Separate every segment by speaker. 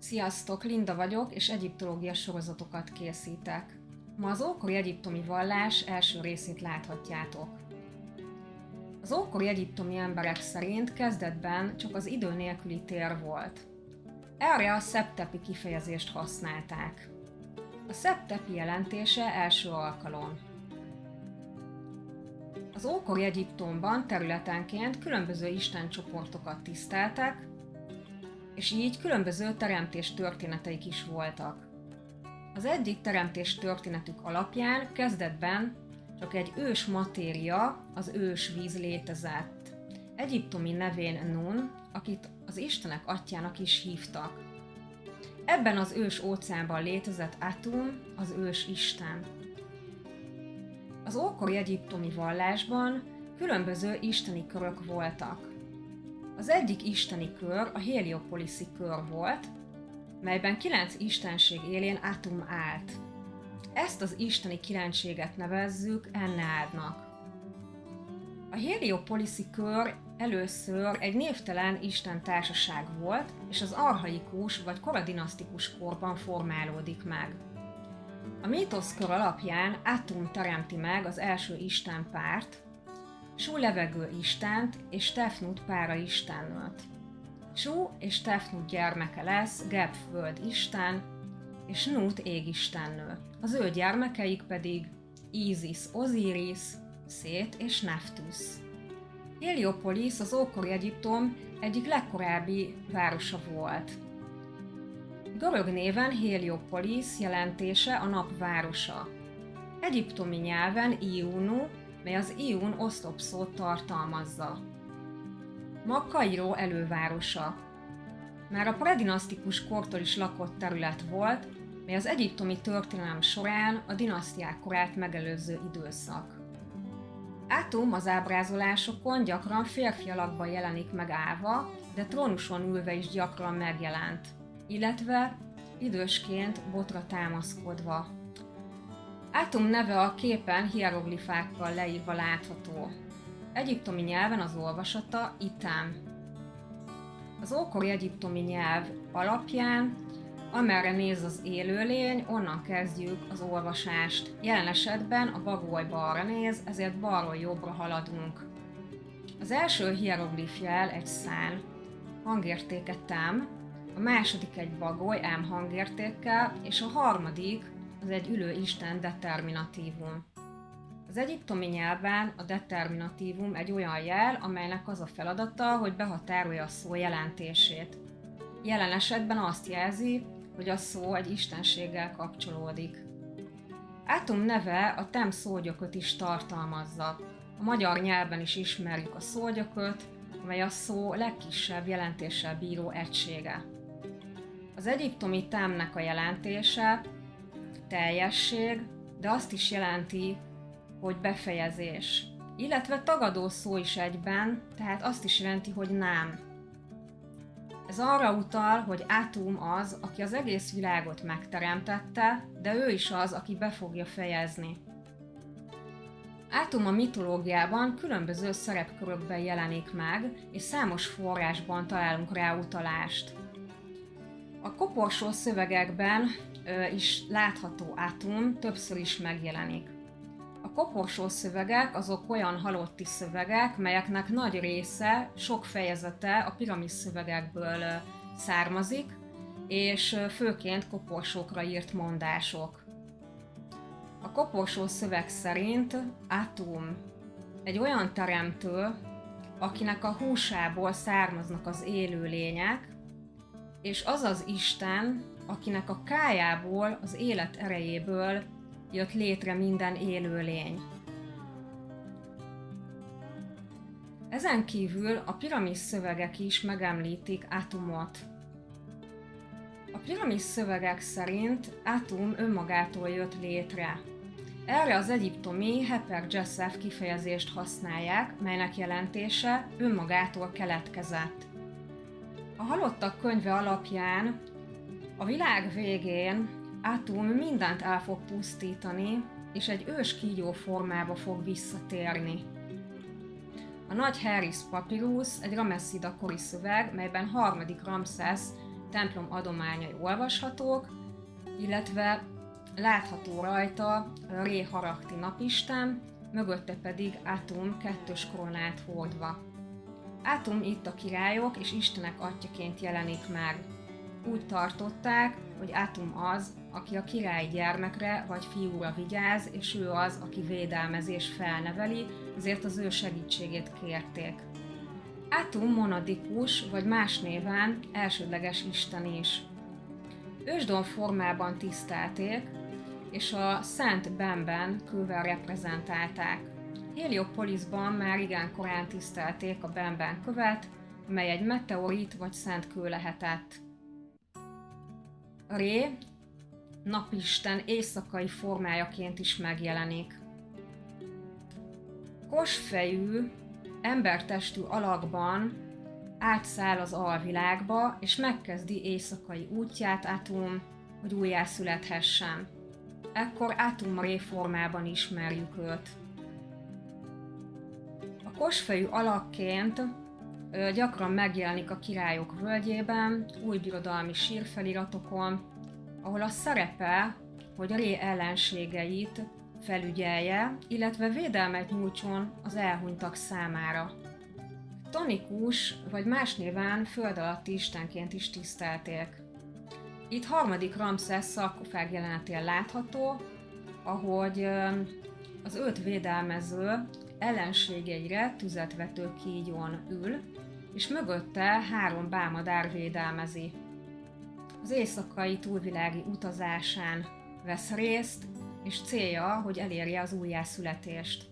Speaker 1: Sziasztok, Linda vagyok, és egyiptológia sorozatokat készítek. Ma az ókori egyiptomi vallás első részét láthatjátok. Az ókori egyiptomi emberek szerint kezdetben csak az idő nélküli tér volt. Erre a szeptepi kifejezést használták. A szeptepi jelentése első alkalom. Az ókori Egyiptomban területenként különböző istencsoportokat tiszteltek, és így különböző teremtés történeteik is voltak. Az egyik teremtés történetük alapján kezdetben csak egy ős matéria, az ős víz létezett. Egyiptomi nevén Nun, akit az istenek atyjának is hívtak. Ebben az ős óceánban létezett Atum, az ős isten. Az ókori egyiptomi vallásban különböző isteni körök voltak. Az egyik isteni kör a Heliopoliszi kör volt, melyben 9 istenség élén Atum állt. Ezt az isteni kilencséget nevezzük Enneádnak. A Heliopoliszi kör először egy névtelen isten társaság volt, és az archaikus vagy koradinasztikus korban formálódik meg. A mítoszkör alapján Atum teremti meg az első istenpárt, Su levegő istent és Tefnut pára istennőt. Su és Tefnut gyermeke lesz Geb föld isten és Nut égistennő. Az ő gyermekeik pedig Ízisz, Ozíris, Szét és Neftusz. Heliopolis az ókori Egyiptom egyik legkorábbi városa volt. Görög néven Heliopolis jelentése a nap városa. Egyiptomi nyelven Iunu, mely az Iun oszlopszót tartalmazza. Ma Kairó elővárosa. Már a predinasztikus kortól is lakott terület volt, mely az egyiptomi történelem során a dinasztiák korát megelőző időszak. Atum az ábrázolásokon gyakran férfi alakban jelenik meg állva, de trónuson ülve is gyakran megjelent, illetve idősként botra támaszkodva. Atum neve a képen hieroglifákkal leírva látható. Egyiptomi nyelven az olvasata Item. Az ókori egyiptomi nyelv alapján, amerre néz az élőlény, onnan kezdjük az olvasást. Jelen esetben a bagoly balra néz, ezért balról jobbra haladunk. Az első hieroglifjel egy szán, hangértéke tem, a második egy bagoly M hangértékkel, és a harmadik az egy ülő isten determinatívum. Az egyiptomi nyelven a determinatívum egy olyan jel, amelynek az a feladata, hogy behatárolja a szó jelentését. Jelen esetben azt jelzi, hogy a szó egy istenséggel kapcsolódik. Atum neve a tem szógyököt is tartalmazza. A magyar nyelven is ismerjük a szógyököt, amely a szó legkisebb jelentéssel bíró egysége. Az egyiptomi temnek a jelentése teljesség, de azt is jelenti, hogy befejezés, illetve tagadó szó is egyben, tehát azt is jelenti, hogy nem. Ez arra utal, hogy Atum az, aki az egész világot megteremtette, de ő is az, aki be fogja fejezni. Atum a mitológiában különböző szerepkörökben jelenik meg, és számos forrásban találunk rá utalást. A koporsó szövegekben is látható Atum, többször is megjelenik. A koporsó szövegek azok olyan halotti szövegek, melyeknek nagy része, sok fejezete a piramis szövegekből származik, és főként koporsókra írt mondások. A koporsó szöveg szerint Atum egy olyan teremtő, akinek a húsából származnak az élőlények, és az az Isten, akinek a kájából, az élet erejéből jött létre minden élőlény. Ezen kívül a piramis szövegek is megemlítik Atumot. A piramis szövegek szerint Atum önmagától jött létre. Erre az egyiptomi Heper-Jessef kifejezést használják, melynek jelentése önmagától keletkezett. A halottak könyve alapján a világ végén Atum mindent el fog pusztítani, és egy ős kígyó formába fog visszatérni. A nagy Harris papírus egy Rameszida kori szöveg, melyben harmadik Ramszesz templom adományai olvashatók, illetve látható rajta Ré Harakti napisten, mögötte pedig Atum kettős koronát hordva. Atum itt a királyok és istenek atyjaként jelenik meg. Úgy tartották, hogy Atum az, aki a király gyermekre vagy fiúra vigyáz, és ő az, aki védelmezi és felneveli, ezért az ő segítségét kérték. Atum monadikus, vagy más néven elsődleges isten is. Ősdom formában tisztelték, és a Szent Benben kővel reprezentálták. Heliopolisban már igen korán tisztelték a Benben követ, amely egy meteorit vagy szent kő lehetett. Ré napisten éjszakai formájaként is megjelenik. Kosfejű, embertestű alakban átszáll az alvilágba, és megkezdi éjszakai útját Atum, hogy újjászülethessen. Ekkor Atum Ré formában ismerjük őt. A kosfejű alakként gyakran megjelenik a Királyok völgyében, újbirodalmi sírfeliratokon, ahol az szerepel, hogy Ré ellenségeit felügyelje, illetve védelmet nyújtson az elhunytak számára. Tonikus, vagy más néven föld alatti istenként is tisztelték. Itt harmadik Ramszesz szarkofág jelenetén látható, ahogy az őt védelmező ellenségeire tüzet vető kígyón ül, és mögötte 3 bálmadár védelmezi. Az éjszakai túlvilági utazásán vesz részt, és célja, hogy elérje az újjászületést.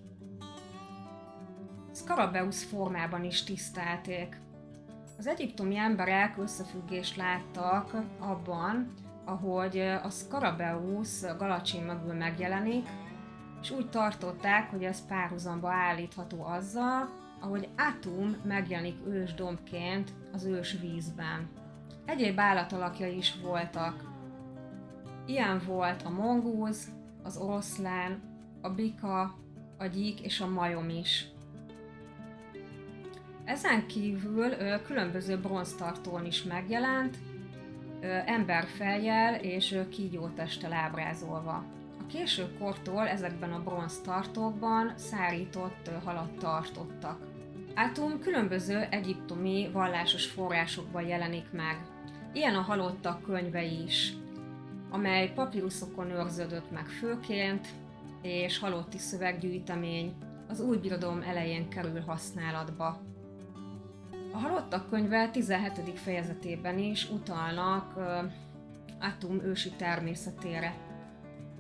Speaker 1: Szkarabeusz formában is tisztelték. Az egyiptomi emberek összefüggést láttak abban, ahogy a Szkarabeusz Galacsin mögül megjelenik, és úgy tartották, hogy ez párhuzamba állítható azzal, ahogy Atum megjelenik ősdombként az ősvízben. Egyéb állatalakjai is voltak. Ilyen volt a mongúz, az oroszlán, a bika, a gyík és a majom is. Ezen kívül különböző bronztartón is megjelent, emberfejjel és kígyótesttel ábrázolva. A késő kortól ezekben a bronztartókban szárított halat tartottak. Atum különböző egyiptomi vallásos forrásokban jelenik meg. Ilyen a halottak könyve is, amely papíruszokon őrződött meg főként, és halotti szöveggyűjtemény az újbirodalom elején kerül használatba. A halottak könyve 17. fejezetében is utalnak Atum ősi természetére.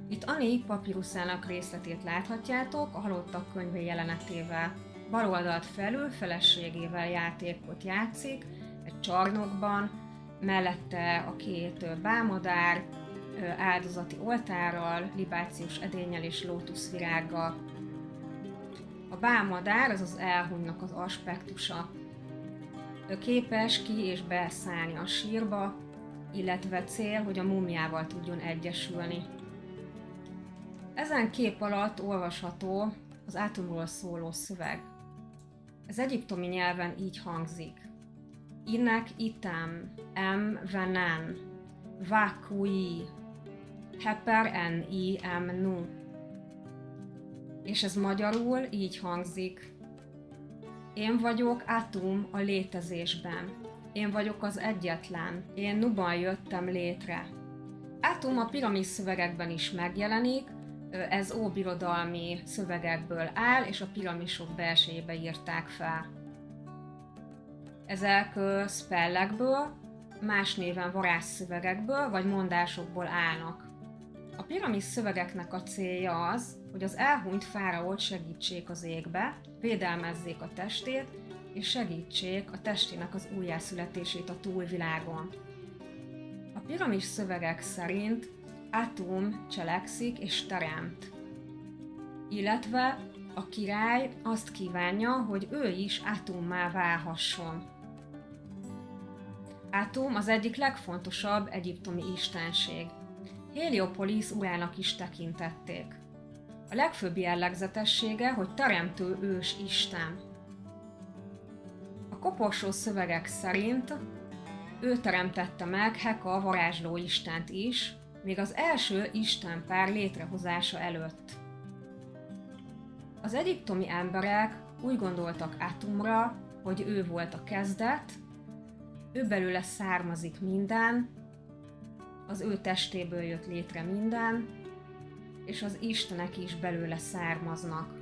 Speaker 1: Itt Ani papíruszának részletét láthatjátok a halottak könyve jelenetével. Bal oldalt felül feleségével játékot játszik, egy csarnokban, mellette a 2 bálmadár, áldozati oltárral, libációs edénnyel és lótuszvirággal. A bálmadár az elhunynak az aspektusa. Ő képes ki- és beszállni a sírba, illetve cél, hogy a múmiával tudjon egyesülni. Ezen kép alatt olvasható az Atumról szóló szöveg. Ez egyiptomi nyelven így hangzik. Inek item, venen, vakui, heper en i nu. És ez magyarul így hangzik. Én vagyok Atum a létezésben. Én vagyok az egyetlen. Én Nuban jöttem létre. Atum a piramis szövegekben is megjelenik, ez óbirodalmi szövegekből áll, és a piramisok belsejébe írták fel. Ezek spellekből, más néven varázsszövegekből vagy mondásokból állnak. A piramis szövegeknek a célja az, hogy az elhunyt fáraót segítsék az égbe, védelmezzék a testét, és segítsék a testének az újjászületését a túlvilágon. A piramis szövegek szerint Atum cselekszik és teremt, illetve a király azt kívánja, hogy ő is Atummá válhasson. Atum az egyik legfontosabb egyiptomi istenség. Heliopolis urának is tekintették. A legfőbb jellegzetessége, hogy teremtő ős isten. A koporsó szövegek szerint Ő teremtette meg Heka a varázsló istent is, még az első istenpár létrehozása előtt. Az egyiptomi emberek úgy gondoltak Atumra, hogy ő volt a kezdet, ő belőle származik minden, az ő testéből jött létre minden, és az istenek is belőle származnak.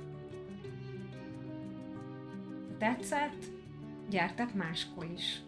Speaker 1: Tetszett? Gyertek máskor is!